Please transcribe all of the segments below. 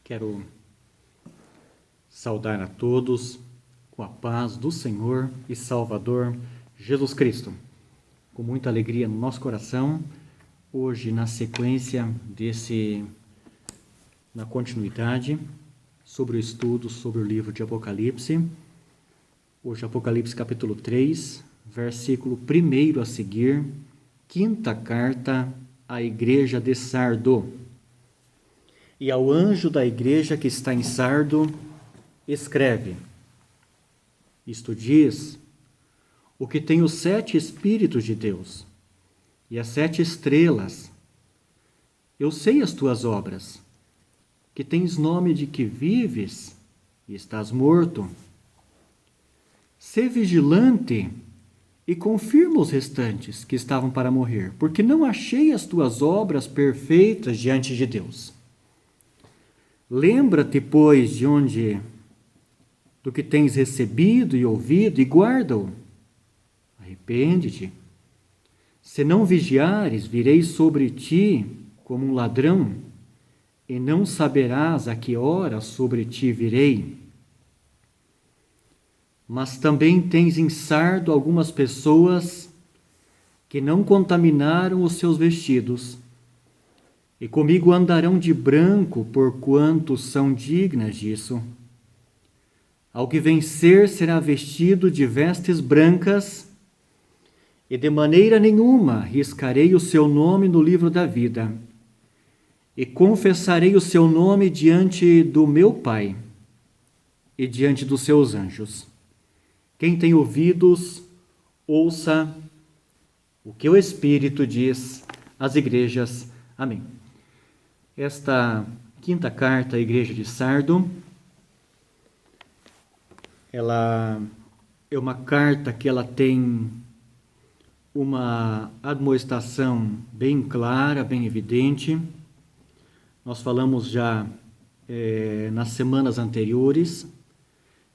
Quero saudar a todos com a paz do Senhor e Salvador Jesus Cristo. Com muita alegria no nosso coração, hoje na sequência na continuidade, sobre o estudo sobre o livro de Apocalipse. Hoje Apocalipse capítulo 3, versículo 1 a seguir, quinta carta à igreja de Sardo. E ao anjo da igreja que está em Sardo, escreve: Isto diz o que tem os 7 Espíritos de Deus e as 7 estrelas. Eu sei as tuas obras, que tens nome de que vives e estás morto. Sê vigilante e confirma os restantes que estavam para morrer, porque não achei as tuas obras perfeitas diante de Deus. Lembra-te, pois, do que tens recebido e ouvido, e guarda-o. Arrepende-te. Se não vigiares, virei sobre ti como um ladrão, e não saberás a que hora sobre ti virei. Mas também tens em Sardo algumas pessoas que não contaminaram os seus vestidos, e comigo andarão de branco, porquanto são dignas disso. Ao que vencer será vestido de vestes brancas, e de maneira nenhuma riscarei o seu nome no livro da vida, e confessarei o seu nome diante do meu Pai e diante dos seus anjos. Quem tem ouvidos, ouça o que o Espírito diz às igrejas. Amém. Esta quinta carta à igreja de Sardo, ela é uma carta que ela tem uma admoestação bem clara, bem evidente. Nós falamos já nas semanas anteriores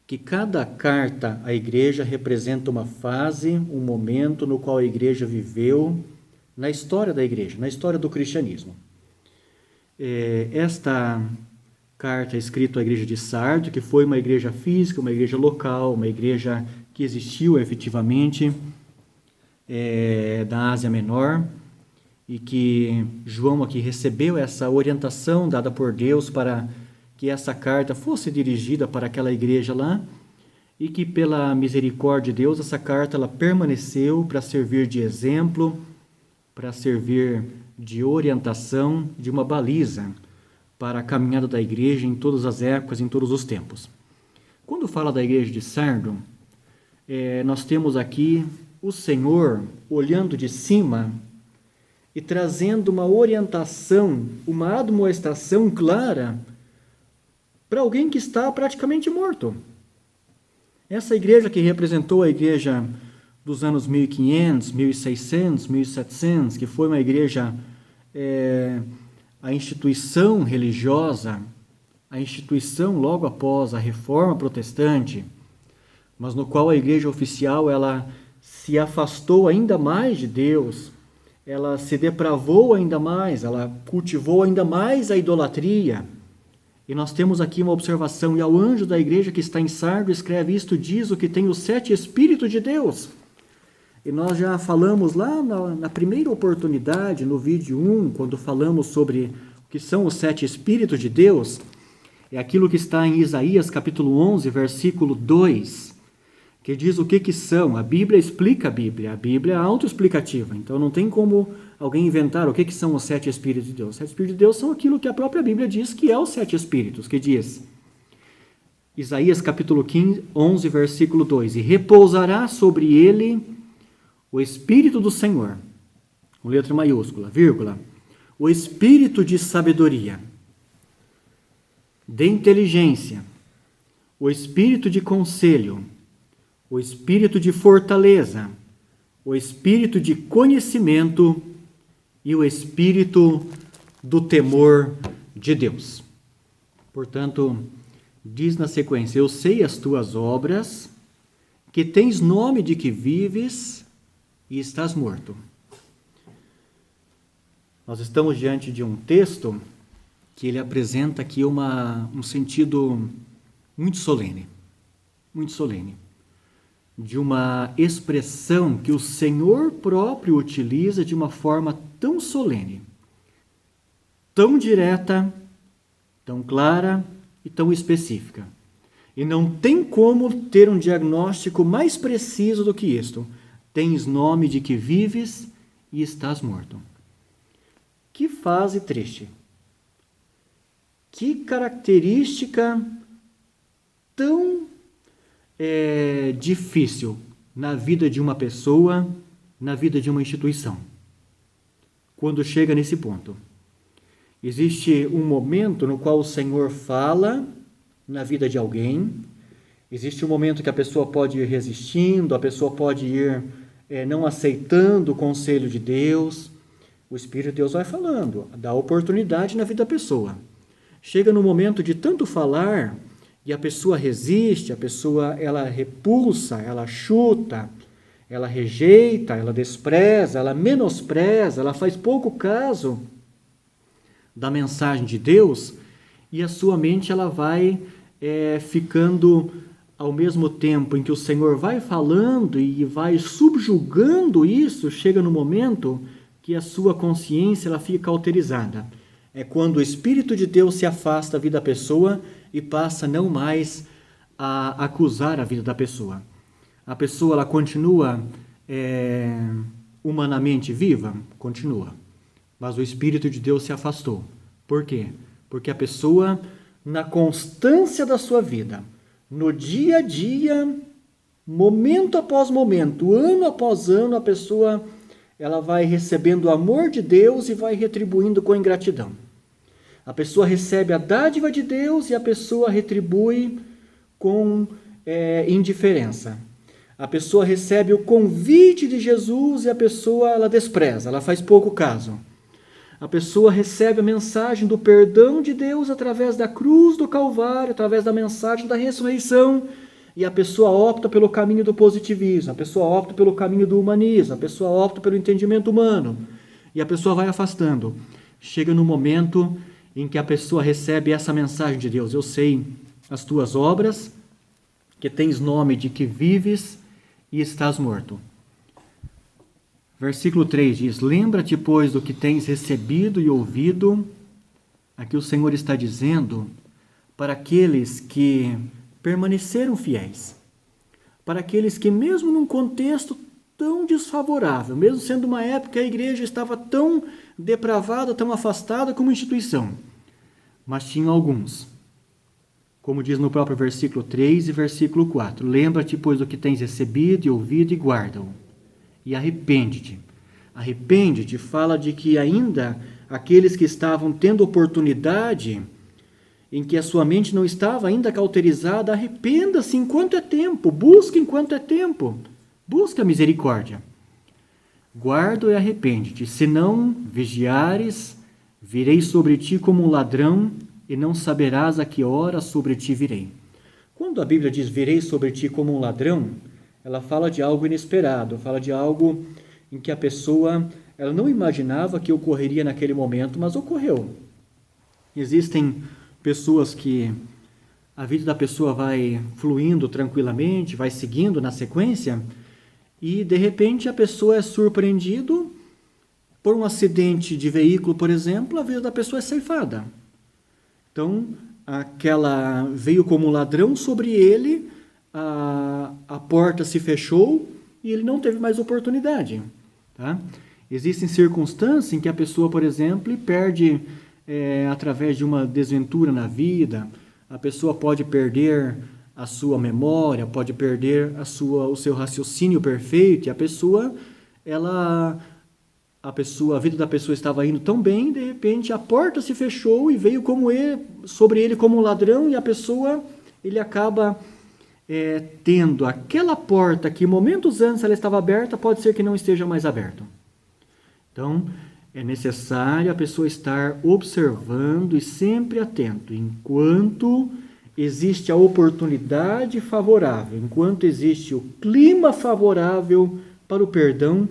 que cada carta à igreja representa uma fase, um momento no qual a igreja viveu na história da igreja, na história do cristianismo. Esta carta é escrita à igreja de Sardo, que foi uma igreja física, uma igreja local, uma igreja que existiu efetivamente da Ásia Menor, e que João aqui recebeu essa orientação dada por Deus para que essa carta fosse dirigida para aquela igreja lá, e que pela misericórdia de Deus essa carta ela permaneceu para servir de exemplo, para servir de orientação, de uma baliza para a caminhada da igreja em todas as épocas, em todos os tempos. Quando fala da igreja de Sardo, nós temos aqui o Senhor olhando de cima e trazendo uma orientação, uma admoestação clara para alguém que está praticamente morto. Essa igreja que representou a igreja dos anos 1500, 1600, 1700, que foi uma igreja, a instituição religiosa, a instituição logo após a Reforma Protestante, mas no qual a igreja oficial ela se afastou ainda mais de Deus, ela se depravou ainda mais, ela cultivou ainda mais a idolatria. E nós temos aqui uma observação: e ao anjo da igreja que está em Sardo escreve: Isto diz o que tem os 7 Espíritos de Deus. E nós já falamos lá na primeira oportunidade, no vídeo 1, quando falamos sobre o que são os 7 Espíritos de Deus, é aquilo que está em Isaías capítulo 11, versículo 2, que diz o que são. A Bíblia explica a Bíblia é autoexplicativa, então não tem como alguém inventar o que são os 7 Espíritos de Deus. Os 7 Espíritos de Deus são aquilo que a própria Bíblia diz que é os 7 Espíritos, que diz, Isaías capítulo 11, versículo 2, e repousará sobre ele o Espírito do Senhor, com letra maiúscula, vírgula, o Espírito de sabedoria, de inteligência, o Espírito de conselho, o Espírito de fortaleza, o Espírito de conhecimento e o Espírito do temor de Deus. Portanto, diz na sequência: Eu sei as tuas obras, que tens nome de que vives e estás morto. Nós estamos diante de um texto que ele apresenta aqui um sentido muito solene, de uma expressão que o Senhor próprio utiliza de uma forma tão solene, tão direta, tão clara e tão específica. E não tem como ter um diagnóstico mais preciso do que isto. Tens nome de que vives e estás morto. Que fase triste. Que característica tão difícil na vida de uma pessoa, na vida de uma instituição. Quando chega nesse ponto. Existe um momento no qual o Senhor fala na vida de alguém. Existe um momento que a pessoa pode ir resistindo, a pessoa pode ir não aceitando o conselho de Deus. O Espírito de Deus vai falando, dá oportunidade na vida da pessoa. Chega no momento de tanto falar e a pessoa resiste, a pessoa ela repulsa, ela chuta, ela rejeita, ela despreza, ela menospreza, ela faz pouco caso da mensagem de Deus, e a sua mente ela vai ficando, ao mesmo tempo em que o Senhor vai falando e vai subjugando isso, chega no momento que a sua consciência ela fica cauterizada. É quando o Espírito de Deus se afasta da vida da pessoa e passa não mais a acusar a vida da pessoa. A pessoa ela continua humanamente viva? Continua. Mas o Espírito de Deus se afastou. Por quê? Porque a pessoa, na constância da sua vida, no dia a dia, momento após momento, ano após ano, a pessoa ela vai recebendo o amor de Deus e vai retribuindo com ingratidão. A pessoa recebe a dádiva de Deus e a pessoa retribui com indiferença. A pessoa recebe o convite de Jesus e a pessoa ela despreza, ela faz pouco caso. A pessoa recebe a mensagem do perdão de Deus através da cruz do Calvário, através da mensagem da ressurreição, e a pessoa opta pelo caminho do positivismo, a pessoa opta pelo caminho do humanismo, a pessoa opta pelo entendimento humano, e a pessoa vai afastando. Chega no momento em que a pessoa recebe essa mensagem de Deus: eu sei as tuas obras, que tens nome de que vives e estás morto. Versículo 3 diz: lembra-te, pois, do que tens recebido e ouvido. Aqui o Senhor está dizendo para aqueles que permaneceram fiéis, para aqueles que mesmo num contexto tão desfavorável, mesmo sendo uma época que a igreja estava tão depravada, tão afastada como instituição, mas tinham alguns, como diz no próprio versículo 3 e versículo 4, lembra-te, pois, do que tens recebido e ouvido e guarda-o, e arrepende-te. Arrepende-te fala de que ainda aqueles que estavam tendo oportunidade, em que a sua mente não estava ainda cauterizada, arrependa-se enquanto é tempo, busque enquanto é tempo, busque a misericórdia. Guarda e arrepende-te, se não vigiares, virei sobre ti como um ladrão, e não saberás a que hora sobre ti virei. Quando a Bíblia diz virei sobre ti como um ladrão, ela fala de algo inesperado, fala de algo em que a pessoa ela não imaginava que ocorreria naquele momento, mas ocorreu. Existem pessoas que a vida da pessoa vai fluindo tranquilamente, vai seguindo na sequência, e de repente a pessoa é surpreendida por um acidente de veículo, por exemplo, a vida da pessoa é ceifada. Então, aquela veio como um ladrão sobre ele, a porta se fechou e ele não teve mais oportunidade. Tá? Existem circunstâncias em que a pessoa, por exemplo, perde através de uma desventura na vida, a pessoa pode perder a sua memória, pode perder o seu raciocínio perfeito, e a vida da pessoa estava indo tão bem, de repente a porta se fechou e veio sobre ele como um ladrão, e a pessoa, ele acaba tendo aquela porta que momentos antes ela estava aberta, pode ser que não esteja mais aberta. Então, é necessário a pessoa estar observando e sempre atento, enquanto existe a oportunidade favorável, enquanto existe o clima favorável para o perdão,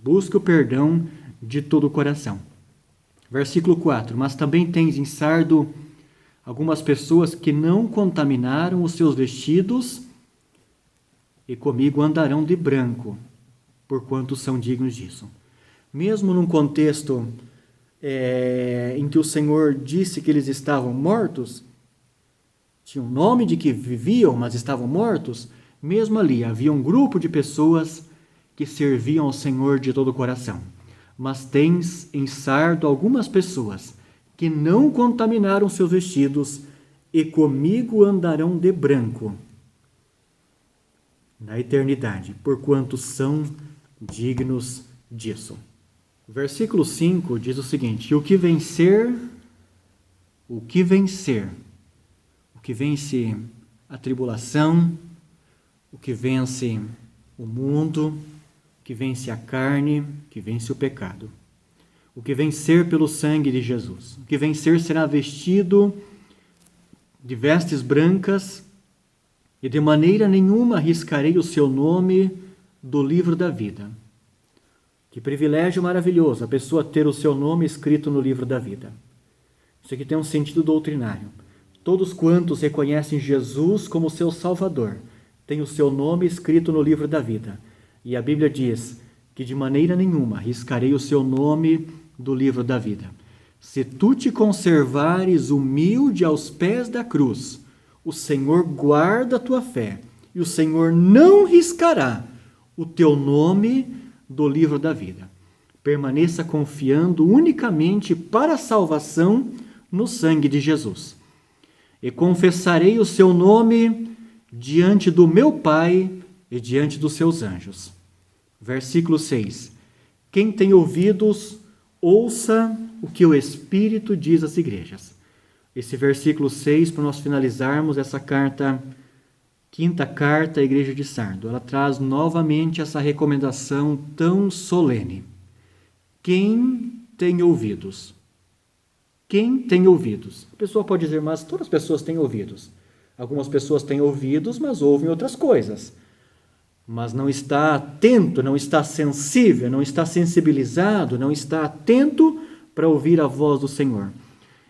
busque o perdão de todo o coração. Versículo 4. Mas também tens em Sardo algumas pessoas que não contaminaram os seus vestidos e comigo andarão de branco, porquanto são dignos disso. Mesmo num contexto em que o Senhor disse que eles estavam mortos, tinha um nome de que viviam, mas estavam mortos, mesmo ali havia um grupo de pessoas que serviam ao Senhor de todo o coração. Mas tens em Sardo algumas pessoas que não contaminaram seus vestidos e comigo andarão de branco na eternidade, porquanto são dignos disso. Versículo 5 diz o seguinte: o que vence a tribulação, o que vence o mundo, o que vence a carne, o que vence o pecado. O que vencer pelo sangue de Jesus. O que vencer será vestido de vestes brancas e de maneira nenhuma arriscarei o seu nome do livro da vida. Que privilégio maravilhoso a pessoa ter o seu nome escrito no livro da vida. Isso aqui tem um sentido doutrinário. Todos quantos reconhecem Jesus como seu Salvador têm o seu nome escrito no livro da vida. E a Bíblia diz que de maneira nenhuma arriscarei o seu nome do livro da vida. Se tu te conservares humilde aos pés da cruz, o Senhor guarda a tua fé e o Senhor não riscará o teu nome do livro da vida. Permaneça confiando unicamente para a salvação no sangue de Jesus. E confessarei o seu nome diante do meu Pai e diante dos seus anjos. Versículo 6. Quem tem ouvidos, ouça o que o Espírito diz às igrejas. Esse versículo 6, para nós finalizarmos essa carta, quinta carta à igreja de Sardo, ela traz novamente essa recomendação tão solene. Quem tem ouvidos? Quem tem ouvidos? A pessoa pode dizer, mas todas as pessoas têm ouvidos. Algumas pessoas têm ouvidos, mas ouvem outras coisas. Mas não está atento, não está sensível, não está sensibilizado, não está atento para ouvir a voz do Senhor.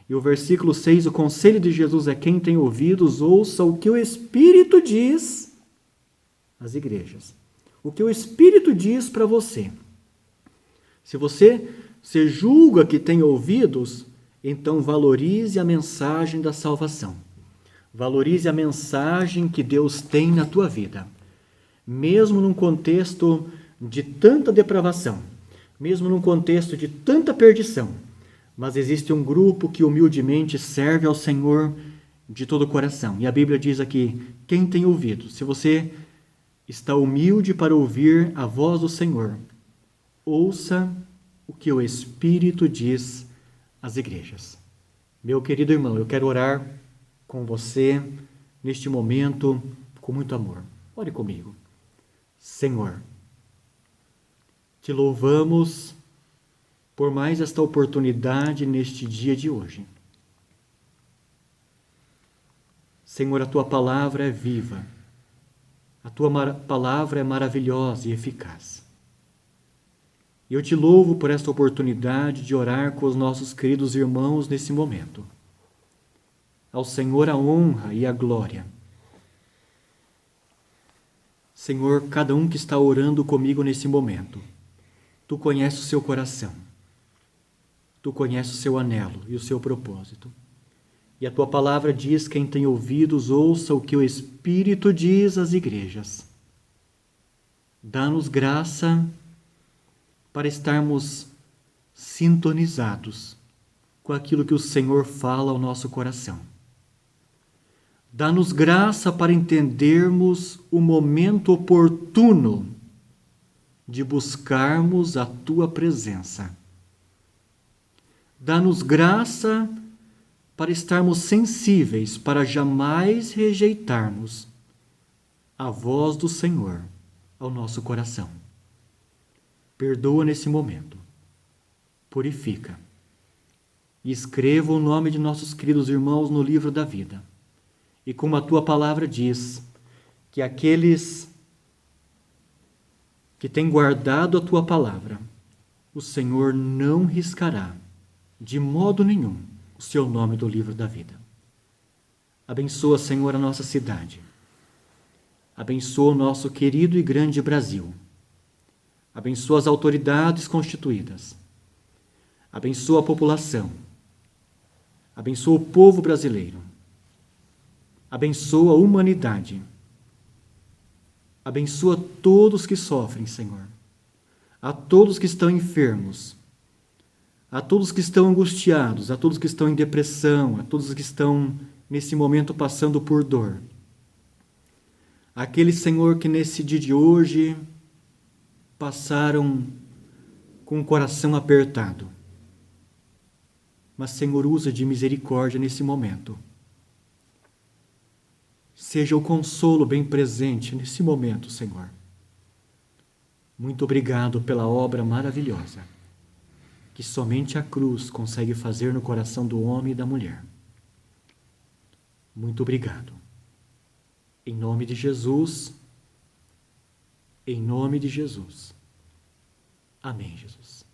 E o versículo 6, o conselho de Jesus é: quem tem ouvidos, ouça o que o Espírito diz às igrejas. O que o Espírito diz para você. Se você se julga que tem ouvidos, então valorize a mensagem da salvação. Valorize a mensagem que Deus tem na tua vida. Mesmo num contexto de tanta depravação, mesmo num contexto de tanta perdição, mas existe um grupo que humildemente serve ao Senhor de todo o coração. E a Bíblia diz aqui, quem tem ouvido? Se você está humilde para ouvir a voz do Senhor, ouça o que o Espírito diz às igrejas. Meu querido irmão, eu quero orar com você neste momento com muito amor. Ore comigo. Senhor, te louvamos por mais esta oportunidade neste dia de hoje. Senhor, a tua palavra é viva, a tua palavra é maravilhosa e eficaz. E eu te louvo por esta oportunidade de orar com os nossos queridos irmãos nesse momento. Ao Senhor a honra e a glória. Senhor, cada um que está orando comigo nesse momento, tu conheces o seu coração, tu conheces o seu anelo e o seu propósito. E a tua palavra diz: quem tem ouvidos, ouça o que o Espírito diz às igrejas. Dá-nos graça para estarmos sintonizados com aquilo que o Senhor fala ao nosso coração. Dá-nos graça para entendermos o momento oportuno de buscarmos a tua presença. Dá-nos graça para estarmos sensíveis, para jamais rejeitarmos a voz do Senhor ao nosso coração. Perdoa nesse momento, purifica e escreva o nome de nossos queridos irmãos no livro da vida. E como a tua palavra diz, que aqueles que têm guardado a tua palavra, o Senhor não riscará de modo nenhum, o seu nome do livro da vida. Abençoa, Senhor, a nossa cidade. Abençoa o nosso querido e grande Brasil. Abençoa as autoridades constituídas. Abençoa a população. Abençoa o povo brasileiro. Abençoa a humanidade. Abençoa todos que sofrem, Senhor. A todos que estão enfermos. A todos que estão angustiados. A todos que estão em depressão. A todos que estão, nesse momento, passando por dor. Aquele, Senhor, que nesse dia de hoje passaram com o coração apertado. Mas, Senhor, usa de misericórdia nesse momento. Seja o consolo bem presente nesse momento, Senhor. Muito obrigado pela obra maravilhosa que somente a cruz consegue fazer no coração do homem e da mulher. Muito obrigado. Em nome de Jesus. Em nome de Jesus. Amém, Jesus.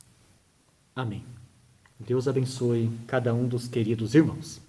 Amém. Deus abençoe cada um dos queridos irmãos.